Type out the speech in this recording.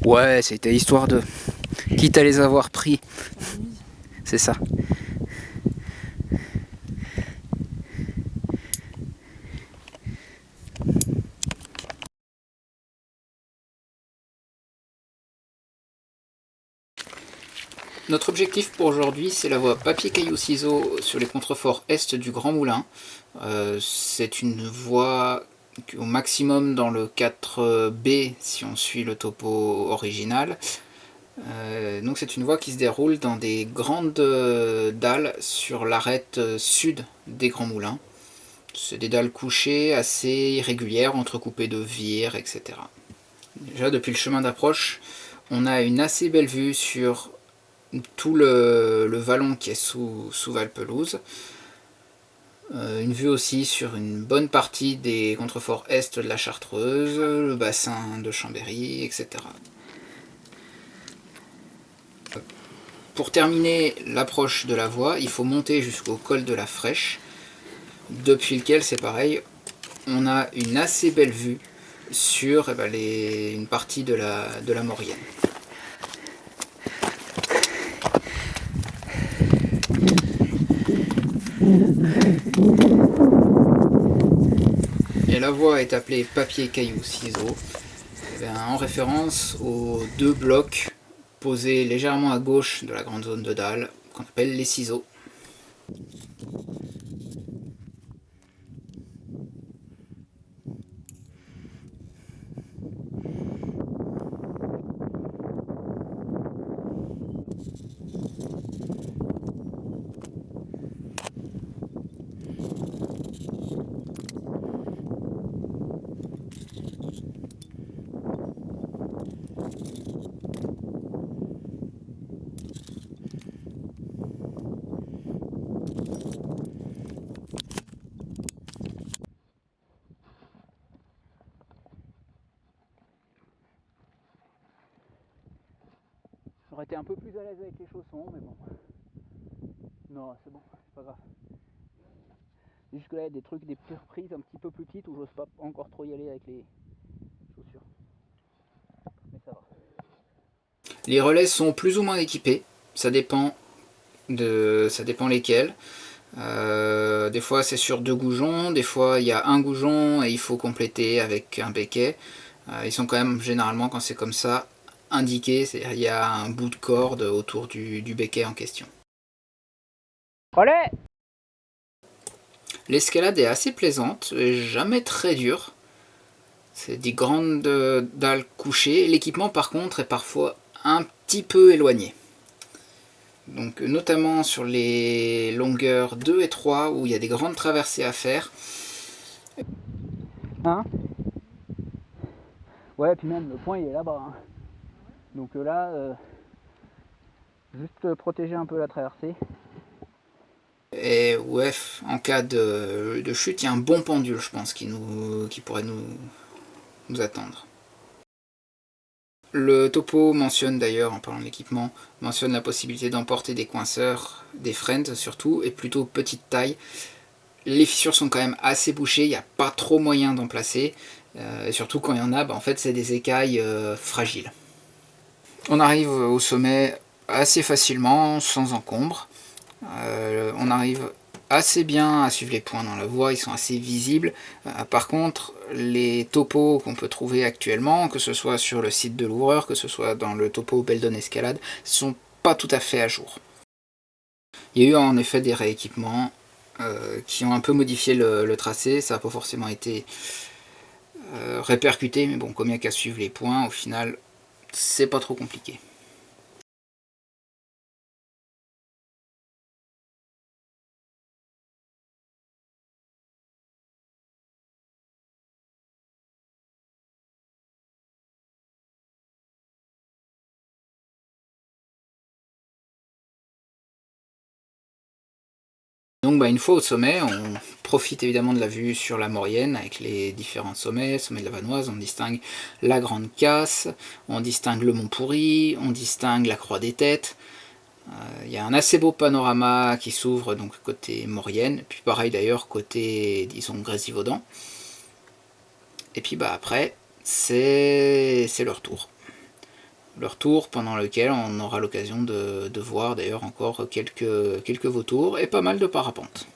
Ouais, c'était histoire de... Quitte à les avoir pris. C'est ça. Notre objectif pour aujourd'hui, c'est la voie papier caillou ciseaux sur les contreforts est du Grand Moulin. C'est une voie au maximum dans le 4B si on suit le topo original. Donc c'est une voie qui se déroule dans des grandes dalles sur l'arête sud des Grands Moulins. C'est des dalles couchées assez irrégulières, entrecoupées de vires, etc. Déjà depuis le chemin d'approche, on a une assez belle vue sur tout le vallon qui est sous Valpelouse. Une vue aussi sur une bonne partie des contreforts est de la Chartreuse, le bassin de Chambéry, etc. Pour terminer l'approche de la voie, il faut monter jusqu'au col de la Frêche, depuis lequel c'est pareil, on a une assez belle vue sur une partie de la Maurienne. Et la voie est appelée papier caillou ciseaux en référence aux deux blocs posés légèrement à gauche de la grande zone de dalle qu'on appelle les ciseaux. J'aurais été un peu plus à l'aise avec les chaussons, mais bon. Non, c'est bon, c'est pas grave. Jusque là, il y a des trucs, des reprises un petit peu plus petites où j'ose pas encore trop y aller avec les chaussures. Mais ça va. Les relais sont plus ou moins équipés, ça dépend lesquels. Des fois c'est sur 2 goujons, des fois il y a un goujon et il faut compléter avec un béquet. Ils sont quand même généralement, quand c'est comme ça, indiqués, c'est-à-dire il y a un bout de corde autour du béquet en question. Relais! L'escalade est assez plaisante, jamais très dure. C'est des grandes dalles couchées. L'équipement par contre est parfois un petit peu éloigné. Donc notamment sur les longueurs 2 et 3 où il y a des grandes traversées à faire. Hein? Ouais, puis même le point il est là-bas. Hein. Donc là, juste protéger un peu la traversée. Et ouais, en cas de chute, il y a un bon pendule, je pense, qui pourrait nous attendre. Le topo mentionne d'ailleurs, en parlant de l'équipement, mentionne la possibilité d'emporter des coinceurs, des friends surtout, et plutôt petite taille. Les fissures sont quand même assez bouchées, il n'y a pas trop moyen d'en placer, et surtout quand il y en a, en fait c'est des écailles fragiles. On arrive au sommet assez facilement, sans encombre. On arrive assez bien à suivre les points dans la voie, ils sont assez visibles. Par contre, les topos qu'on peut trouver actuellement, que ce soit sur le site de l'ouvreur, que ce soit dans le topo Beldon Escalade, sont pas tout à fait à jour. Il y a eu en effet des rééquipements qui ont un peu modifié le tracé, ça n'a pas forcément été répercuté, mais bon, comme il n'y a qu'à suivre les points, au final, c'est pas trop compliqué. Donc une fois au sommet, on profite évidemment de la vue sur la Maurienne avec les différents sommets, sommet de la Vanoise, on distingue la Grande Casse, on distingue le Mont Pourri, on distingue la Croix des Têtes. Il y a un assez beau panorama qui s'ouvre donc côté Maurienne, puis pareil d'ailleurs côté, disons, Grésivaudan. Et puis après, c'est le retour. leur tour, pendant lequel on aura l'occasion de voir d'ailleurs encore quelques vautours et pas mal de parapentes.